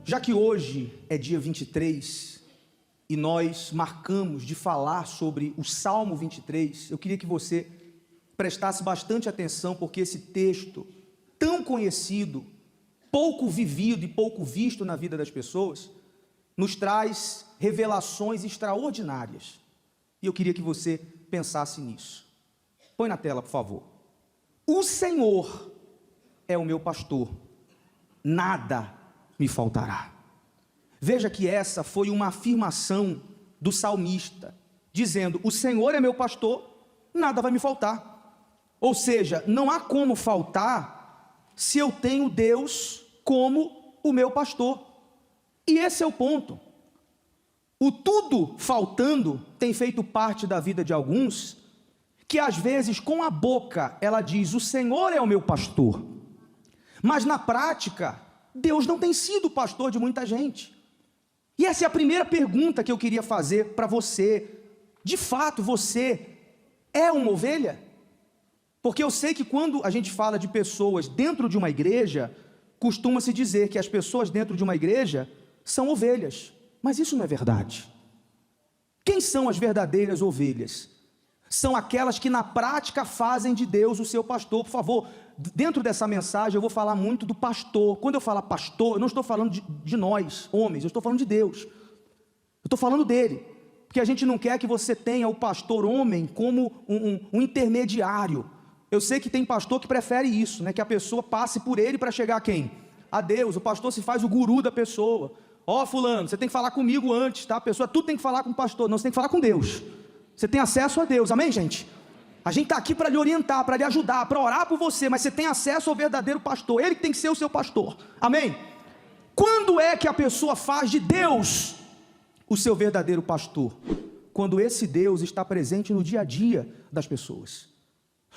Já que hoje é dia 23 e nós marcamos de falar sobre o Salmo 23, eu queria que você prestasse bastante atenção, porque esse texto, tão conhecido, pouco vivido e pouco visto na vida das pessoas, nos traz revelações extraordinárias. E eu queria que você pensasse nisso. Põe na tela, por favor. O Senhor é o meu pastor, nada me faltará. Veja que essa foi uma afirmação do salmista, dizendo: o Senhor é meu pastor, nada vai me faltar. Ou seja, não há como faltar se eu tenho Deus como o meu pastor. E esse é o ponto. O tudo faltando tem feito parte da vida de alguns, que às vezes com a boca ela diz: o Senhor é o meu pastor, mas na prática Deus não tem sido o pastor de muita gente. E essa é a primeira pergunta que eu queria fazer para você. De fato, você é uma ovelha? Porque eu sei que quando a gente fala de pessoas dentro de uma igreja, costuma-se dizer que as pessoas dentro de uma igreja são ovelhas, mas isso não é verdade. Quem são as verdadeiras ovelhas? São aquelas que na prática fazem de Deus o seu pastor. Por favor, dentro dessa mensagem eu vou falar muito do pastor. Quando eu falo pastor, eu não estou falando de nós, homens, eu estou falando de Deus. Eu estou falando dele, porque a gente não quer que você tenha o pastor homem como um intermediário. Eu sei que tem pastor que prefere isso, né? Que a pessoa passe por ele para chegar a quem? A Deus. O pastor se faz o guru da pessoa. Ó, fulano, você tem que falar comigo antes, tá? A pessoa, tudo tem que falar com o pastor. Não, você tem que falar com Deus. Você tem acesso a Deus, amém, gente? A gente está aqui para lhe orientar, para lhe ajudar, para orar por você, mas você tem acesso ao verdadeiro pastor, ele que tem que ser o seu pastor, amém? Quando é que a pessoa faz de Deus o seu verdadeiro pastor? Quando esse Deus está presente no dia a dia das pessoas,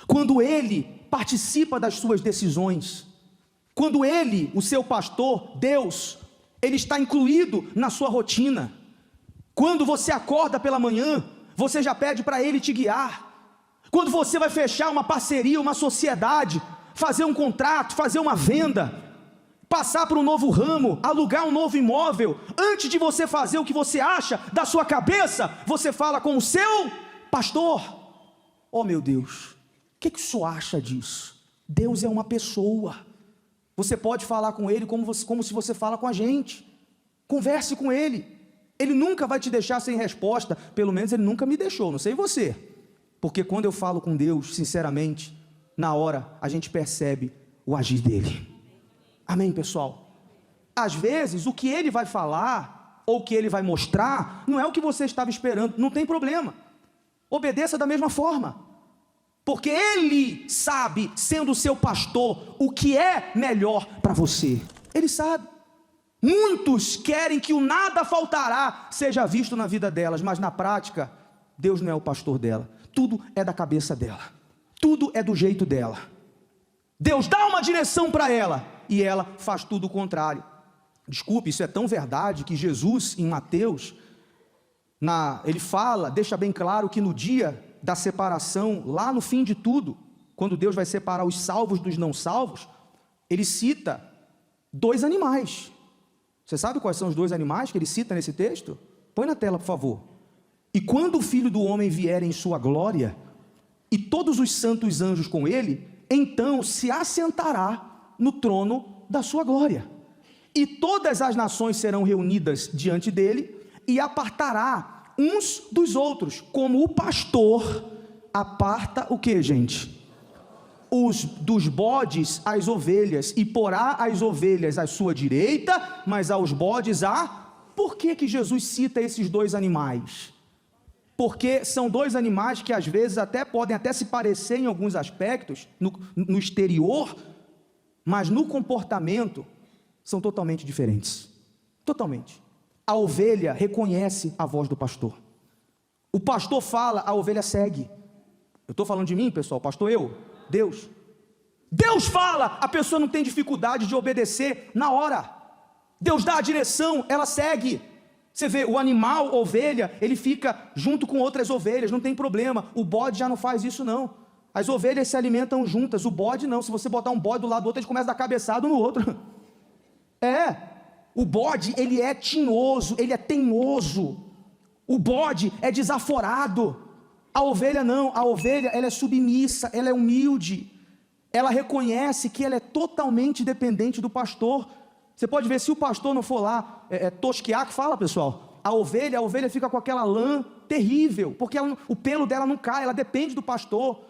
quando ele participa das suas decisões, quando ele, o seu pastor, Deus, ele está incluído na sua rotina. Quando você acorda pela manhã, você já pede para ele te guiar. Quando você vai fechar uma parceria, uma sociedade, fazer um contrato, fazer uma venda, passar para um novo ramo, alugar um novo imóvel, antes de você fazer o que você acha da sua cabeça, você fala com o seu pastor. Oh meu Deus, o que o senhor acha disso? Deus é uma pessoa. Você pode falar com ele como se você fala com a gente. Converse com ele. Ele nunca vai te deixar sem resposta, pelo menos ele nunca me deixou, não sei você. Porque quando eu falo com Deus, sinceramente, na hora a gente percebe o agir dele. Amém, pessoal? Às vezes o que ele vai falar, ou o que ele vai mostrar, não é o que você estava esperando, não tem problema. Obedeça da mesma forma. Porque ele sabe, sendo o seu pastor, o que é melhor para você. Ele sabe. Muitos querem que o nada faltará seja visto na vida delas, mas na prática, Deus não é o pastor dela. Tudo é da cabeça dela. Tudo é do jeito dela. Deus dá uma direção para ela e ela faz tudo o contrário. Desculpe, isso é tão verdade que Jesus, em Mateus, ele fala, deixa bem claro que no dia da separação, lá no fim de tudo, quando Deus vai separar os salvos dos não salvos, ele cita 2 animais. Você sabe quais são os 2 animais que ele cita nesse texto? Põe na tela, por favor. E quando o Filho do Homem vier em sua glória, e todos os santos anjos com ele, então se assentará no trono da sua glória. E todas as nações serão reunidas diante dele, e apartará uns dos outros, como o pastor aparta o que, gente? Dos bodes as ovelhas, e porá as ovelhas à sua direita, mas aos bodes Por que Jesus cita esses 2 animais? Porque são 2 animais que às vezes podem se parecer em alguns aspectos, no exterior, mas no comportamento são totalmente diferentes. Totalmente. A ovelha reconhece a voz do pastor. O pastor fala, a ovelha segue. Eu estou falando de mim, pessoal, pastor Deus. Deus fala, a pessoa não tem dificuldade de obedecer na hora. Deus dá a direção, ela segue. Você vê, o animal, ovelha, ele fica junto com outras ovelhas, não tem problema. O bode já não faz isso não. As ovelhas se alimentam juntas, o bode não. Se você botar um bode do lado do outro, eles começam a dar cabeçada um no outro. O bode, ele é tinhoso, ele é teimoso. O bode é desaforado. A ovelha não, a ovelha ela é submissa, ela é humilde. Ela reconhece que ela é totalmente dependente do pastor. Você pode ver, se o pastor não for lá tosquear, que fala, pessoal, a ovelha fica com aquela lã terrível, porque o pelo dela não cai, ela depende do pastor.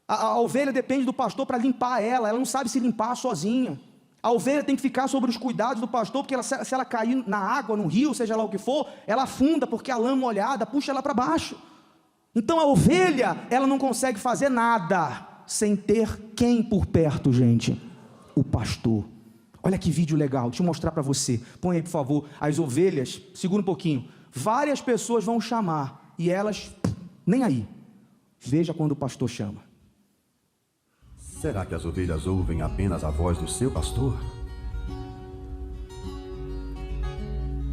A ovelha depende do pastor para limpar ela não sabe se limpar sozinha. A ovelha tem que ficar sobre os cuidados do pastor, porque se ela cair na água, no rio, seja lá o que for, ela afunda, porque a lã molhada puxa ela para baixo. Então a ovelha, ela não consegue fazer nada sem ter quem por perto, gente? O pastor. Olha que vídeo legal, deixa eu mostrar para você. Põe aí, por favor, as ovelhas, segura um pouquinho. Várias pessoas vão chamar, e elas, nem aí. Veja quando o pastor chama. Será que as ovelhas ouvem apenas a voz do seu pastor?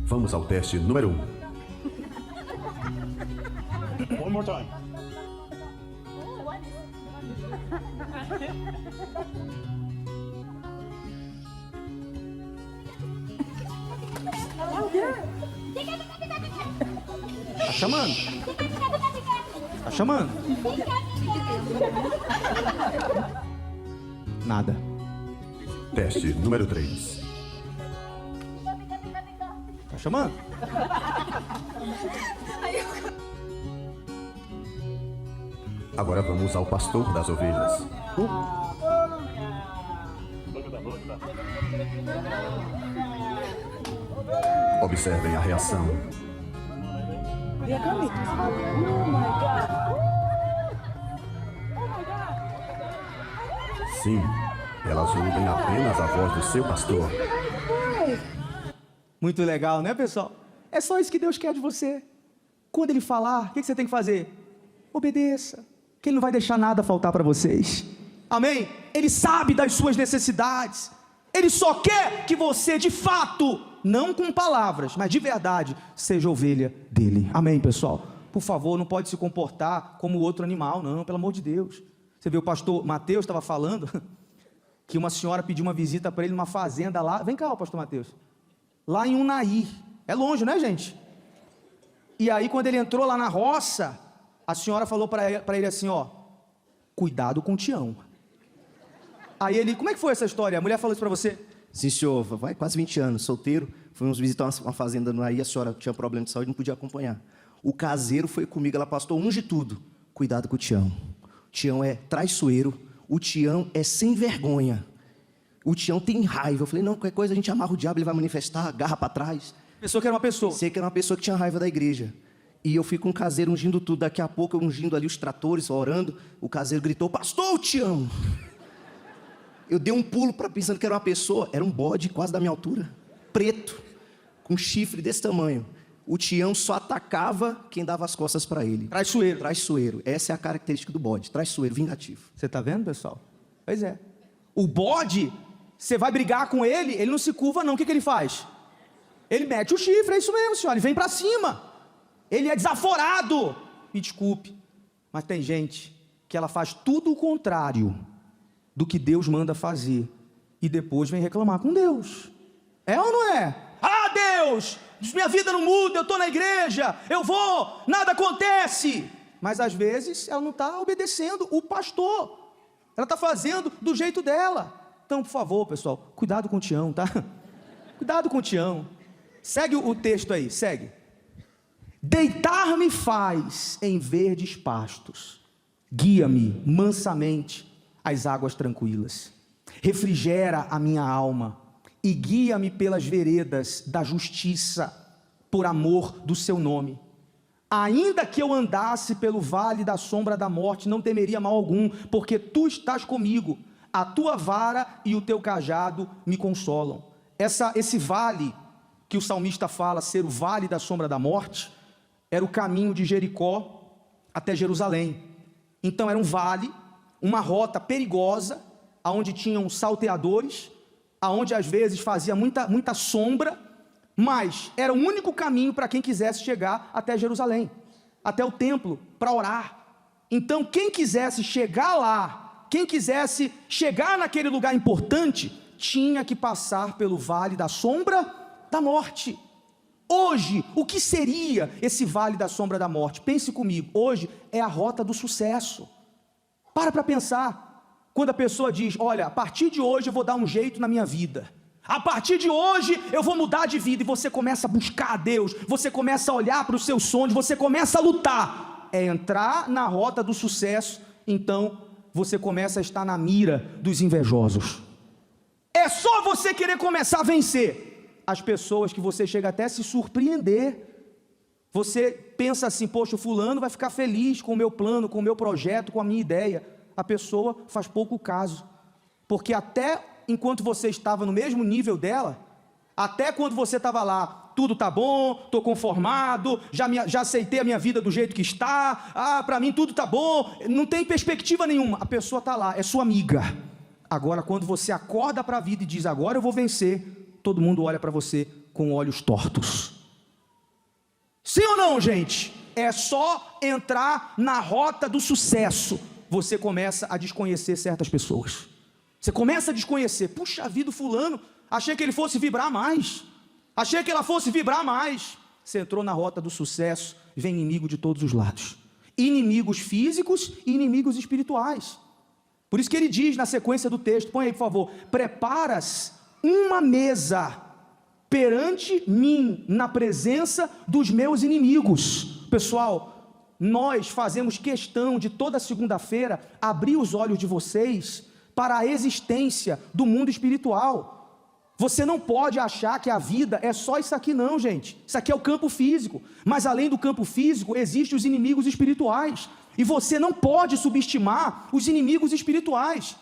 Vamos ao teste número 1. One more time. Tá chamando? Tá chamando? Nada. Teste número 3. Tá chamando? Agora vamos ao pastor das ovelhas. Observem a reação. Sim, elas ouvem apenas a voz do seu pastor. Muito legal, né, pessoal? É só isso que Deus quer de você. Quando Ele falar, o que você tem que fazer? Obedeça, que Ele não vai deixar nada faltar para vocês. Amém? Ele sabe das suas necessidades. Ele só quer que você, de fato, não com palavras, mas de verdade, seja ovelha dele. Amém, pessoal? Por favor, não pode se comportar como outro animal, não, pelo amor de Deus. Você viu, o pastor Mateus estava falando que uma senhora pediu uma visita para ele numa fazenda lá. Vem cá, pastor Mateus. Lá em Unaí. É longe, né, gente? E aí, quando ele entrou lá na roça, a senhora falou para ele assim, ó, cuidado com o Tião. Aí ele, como é que foi essa história? A mulher falou isso para você? Sim, senhor, vai quase 20 anos, solteiro, fomos visitar uma fazenda no Unaí, a senhora tinha problema de saúde, não podia acompanhar. O caseiro foi comigo, ela pastor, unge tudo. Cuidado com o Tião. O Tião é traiçoeiro, o Tião é sem vergonha. O Tião tem raiva. Eu falei, não, qualquer coisa a gente amarra o diabo, ele vai manifestar, agarra para trás. Pensou que era uma pessoa. Sei que era uma pessoa que tinha raiva da igreja. E eu fui com o caseiro ungindo tudo, daqui a pouco eu ungindo ali os tratores, orando, o caseiro gritou, pastor, eu te amo. Eu dei um pulo pensando que era uma pessoa, era um bode quase da minha altura, preto, com chifre desse tamanho. O Tião só atacava quem dava as costas para ele. Traiçoeiro. Traiçoeiro. Essa é a característica do bode. Traiçoeiro, vingativo. Você está vendo, pessoal? Pois é. O bode, você vai brigar com ele, ele não se curva não. O que ele faz? Ele mete o chifre, é isso mesmo, senhor. Ele vem para cima. Ele é desaforado. Me desculpe, mas tem gente que ela faz tudo o contrário do que Deus manda fazer. E depois vem reclamar com Deus. É ou não é? Ah, Deus! Minha vida não muda, eu estou na igreja, eu vou, nada acontece. Mas às vezes ela não está obedecendo o pastor, ela está fazendo do jeito dela. Então, por favor, pessoal, cuidado com o Tião, tá? Cuidado com o Tião. Segue o texto aí, segue. Deitar-me faz em verdes pastos, guia-me mansamente às águas tranquilas, refrigera a minha alma e guia-me pelas veredas da justiça, por amor do seu nome. Ainda que eu andasse pelo vale da sombra da morte, não temeria mal algum, porque tu estás comigo, a tua vara e o teu cajado me consolam. Esse vale que o salmista fala ser o vale da sombra da morte, era o caminho de Jericó até Jerusalém. Então era um vale, uma rota perigosa, onde tinham salteadores, aonde às vezes fazia muita sombra, mas era o único caminho para quem quisesse chegar até Jerusalém, até o templo, para orar. Então quem quisesse chegar lá, quem quisesse chegar naquele lugar importante, tinha que passar pelo vale da sombra da morte. Hoje, o que seria esse vale da sombra da morte? Pense comigo, hoje é a rota do sucesso. Para pensar, quando a pessoa diz, olha, a partir de hoje eu vou dar um jeito na minha vida, a partir de hoje eu vou mudar de vida, e você começa a buscar a Deus, você começa a olhar para os seus sonhos, você começa a lutar, é entrar na rota do sucesso, então você começa a estar na mira dos invejosos. É só você querer começar a vencer as pessoas que você chega até a se surpreender. Você pensa assim, poxa, o fulano vai ficar feliz com o meu plano, com o meu projeto, com a minha ideia. A pessoa faz pouco caso, porque até enquanto você estava no mesmo nível dela, até quando você estava lá, tudo tá bom, estou conformado, já aceitei a minha vida do jeito que está, para mim tudo tá bom, não tem perspectiva nenhuma, a pessoa está lá, é sua amiga. Agora quando você acorda para a vida e diz, agora eu vou vencer, todo mundo olha para você com olhos tortos. Sim ou não, gente? É só entrar na rota do sucesso, você começa a desconhecer certas pessoas. Você começa a desconhecer, puxa vida, fulano, achei que ele fosse vibrar mais, achei que ela fosse vibrar mais. Você entrou na rota do sucesso, vem inimigo de todos os lados, inimigos físicos e inimigos espirituais. Por isso que ele diz na sequência do texto, põe aí por favor, preparas uma mesa perante mim, na presença dos meus inimigos. Pessoal, nós fazemos questão de toda segunda-feira abrir os olhos de vocês para a existência do mundo espiritual. Você não pode achar que a vida é só isso aqui não, gente. Isso aqui é o campo físico, mas além do campo físico, existem os inimigos espirituais, e você não pode subestimar os inimigos espirituais.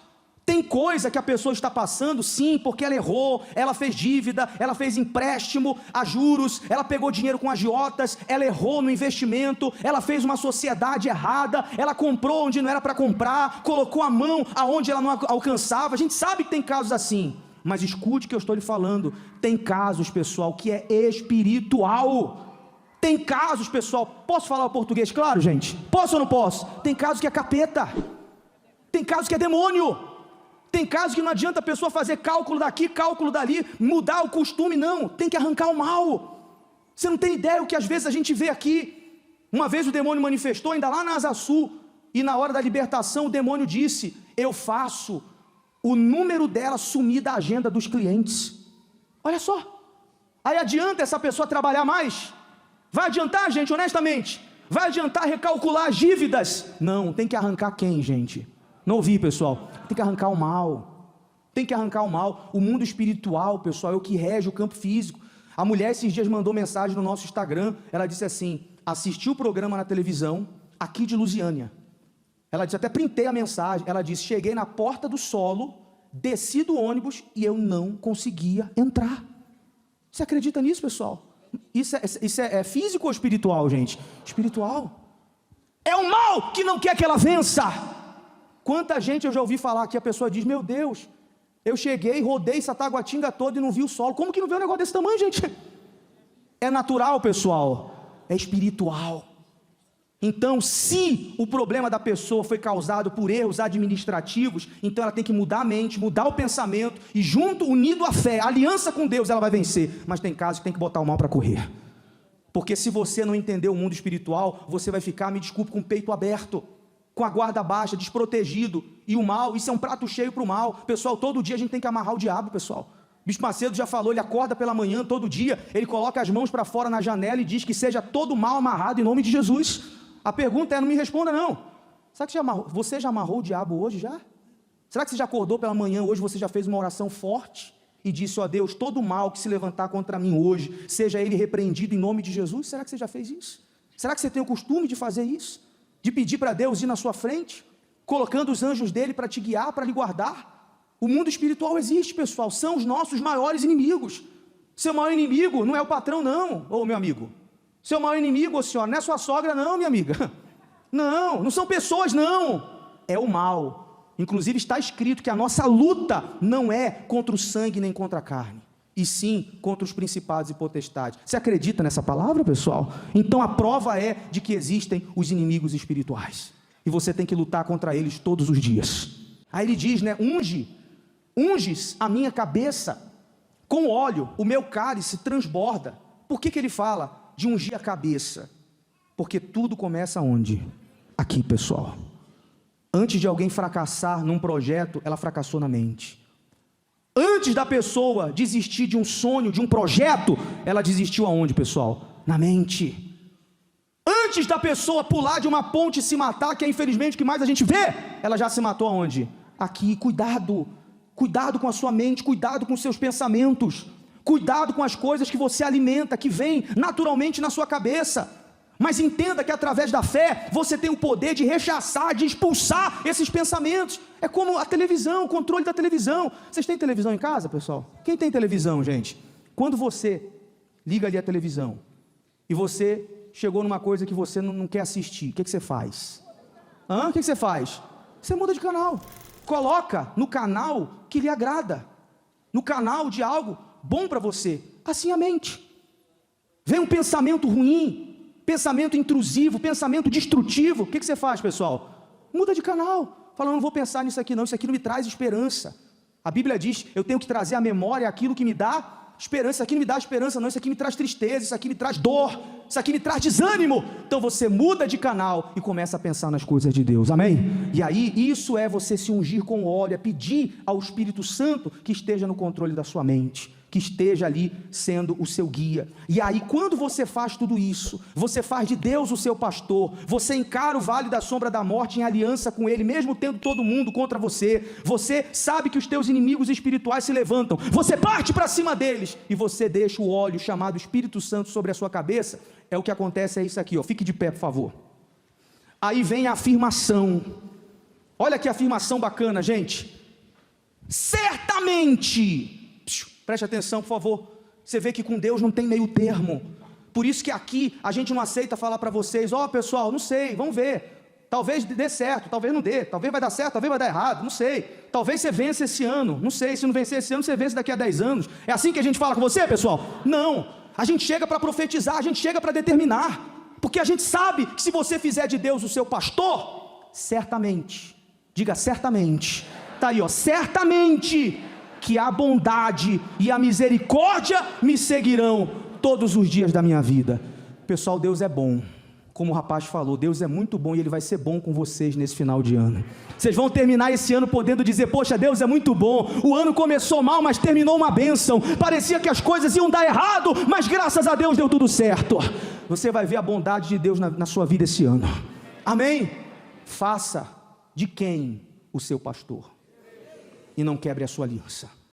Tem coisa que a pessoa está passando, sim, porque ela errou, ela fez dívida, ela fez empréstimo a juros, ela pegou dinheiro com agiotas, ela errou no investimento, ela fez uma sociedade errada, ela comprou onde não era para comprar, colocou a mão aonde ela não alcançava. A gente sabe que tem casos assim, mas escute o que eu estou lhe falando, tem casos, pessoal, que é espiritual. Tem casos, pessoal, posso falar o português claro, gente? Posso ou não posso? Tem casos que é capeta, tem casos que é demônio. Tem casos que não adianta a pessoa fazer cálculo daqui, cálculo dali, mudar o costume, não, tem que arrancar o mal. Você não tem ideia o que às vezes a gente vê aqui. Uma vez o demônio manifestou, ainda lá na Asa Sul, e na hora da libertação o demônio disse, eu faço o número dela sumir da agenda dos clientes. Olha só, aí adianta essa pessoa trabalhar mais? Vai adiantar, gente, honestamente? Vai adiantar recalcular as dívidas? Não, tem que arrancar quem, gente? Não ouvi, pessoal, tem que arrancar o mal, tem que arrancar o mal. O mundo espiritual, pessoal, é o que rege o campo físico. A mulher esses dias mandou mensagem no nosso Instagram, ela disse assim, assistiu o programa na televisão, aqui de Lusiânia, ela disse, até printei a mensagem, ela disse, cheguei na porta do solo, desci do ônibus e eu não conseguia entrar. Você acredita nisso, pessoal? Isso é físico ou espiritual, gente? Espiritual. É o mal que não quer que ela vença. Quanta gente eu já ouvi falar que a pessoa diz, meu Deus, eu cheguei, rodei Sataguatinga todo e não vi o solo. Como que não vê um negócio desse tamanho, gente? É natural, pessoal, é espiritual. Então, se o problema da pessoa foi causado por erros administrativos, então ela tem que mudar a mente, mudar o pensamento, e junto, unido à fé, a aliança com Deus, ela vai vencer. Mas tem casos que tem que botar o mal para correr, porque se você não entender o mundo espiritual, você vai ficar, me desculpe, com o peito aberto, com a guarda baixa, desprotegido, e o mal, isso é um prato cheio para o mal. Pessoal, todo dia a gente tem que amarrar o diabo, pessoal. Bispo Macedo já falou, ele acorda pela manhã, todo dia, ele coloca as mãos para fora na janela e diz que seja todo mal amarrado em nome de Jesus. A pergunta é, não me responda não, será que você já amarrou o diabo hoje já? Será que você já acordou pela manhã hoje, você já fez uma oração forte e disse, ó Deus, todo mal que se levantar contra mim hoje, seja ele repreendido em nome de Jesus? Será que você já fez isso? Será que você tem o costume de fazer isso? De pedir para Deus ir na sua frente, colocando os anjos dele para te guiar, para lhe guardar? O mundo espiritual existe, pessoal, são os nossos maiores inimigos. Seu maior inimigo não é o patrão não, ô meu amigo. Seu maior inimigo, ô senhora, não é sua sogra não, minha amiga. Não são pessoas não, é o mal. Inclusive está escrito que a nossa luta não é contra o sangue nem contra a carne, e sim contra os principados e potestades. Você acredita nessa palavra, pessoal? Então a prova é de que existem os inimigos espirituais, e você tem que lutar contra eles todos os dias. Aí ele diz, né, unges a minha cabeça Com óleo, o meu cálice transborda. Por que ele fala de ungir a cabeça? Porque tudo começa onde? Aqui, pessoal. Antes de alguém fracassar num projeto, ela fracassou na mente. Antes da pessoa desistir de um sonho, de um projeto, ela desistiu aonde, pessoal? Na mente. Antes da pessoa pular de uma ponte e se matar, que é infelizmente o que mais a gente vê, ela já se matou aonde? Aqui. Cuidado. Cuidado com a sua mente, cuidado com os seus pensamentos, cuidado com as coisas que você alimenta, que vêm naturalmente na sua cabeça. Mas entenda que através da fé, você tem o poder de rechaçar, de expulsar esses pensamentos. É como a televisão, o controle da televisão. Vocês têm televisão em casa, pessoal? Quem tem televisão, gente? Quando você liga ali a televisão e você chegou numa coisa que você não quer assistir, o que você faz? O que você faz? Você muda de canal. Coloca no canal que lhe agrada, no canal de algo bom para você. Assim a mente. Vem um pensamento ruim, pensamento intrusivo, pensamento destrutivo. O que você faz, pessoal? Muda de canal. Fala, não vou pensar nisso aqui não, isso aqui não me traz esperança. A Bíblia diz, eu tenho que trazer à memória aquilo que me dá esperança. Isso aqui não me dá esperança não, isso aqui me traz tristeza, isso aqui me traz dor, isso aqui me traz desânimo. Então você muda de canal e começa a pensar nas coisas de Deus, amém? E aí isso é você se ungir com óleo, é pedir ao Espírito Santo que esteja no controle da sua mente, que esteja ali sendo o seu guia. E aí quando você faz tudo isso, você faz de Deus o seu pastor, você encara o vale da sombra da morte em aliança com Ele, mesmo tendo todo mundo contra você, você sabe que os teus inimigos espirituais se levantam, você parte para cima deles, e você deixa o óleo chamado Espírito Santo sobre a sua cabeça. É o que acontece, é isso aqui, ó. Fique de pé, por favor. Aí vem a afirmação, olha que afirmação bacana, gente. Certamente, preste atenção, por favor. Você vê que com Deus não tem meio termo. Por isso que aqui a gente não aceita falar para vocês, ó, pessoal, não sei, vamos ver. Talvez dê certo, talvez não dê. Talvez vai dar certo, talvez vai dar errado, não sei. Talvez você vença esse ano, não sei. Se não vencer esse ano, você vence daqui a 10 anos. É assim que a gente fala com você, pessoal? Não. A gente chega para profetizar, a gente chega para determinar. Porque a gente sabe que se você fizer de Deus o seu pastor, certamente, diga certamente, está aí, ó, certamente que a bondade e a misericórdia me seguirão todos os dias da minha vida. Pessoal, Deus é bom. Como o rapaz falou, Deus é muito bom e Ele vai ser bom com vocês nesse final de ano. Vocês vão terminar esse ano podendo dizer, poxa, Deus é muito bom. O ano começou mal, mas terminou uma bênção. Parecia que as coisas iam dar errado, mas graças a Deus deu tudo certo. Você vai ver a bondade de Deus na sua vida esse ano. Amém? Faça de quem o seu pastor. E não quebre a sua aliança.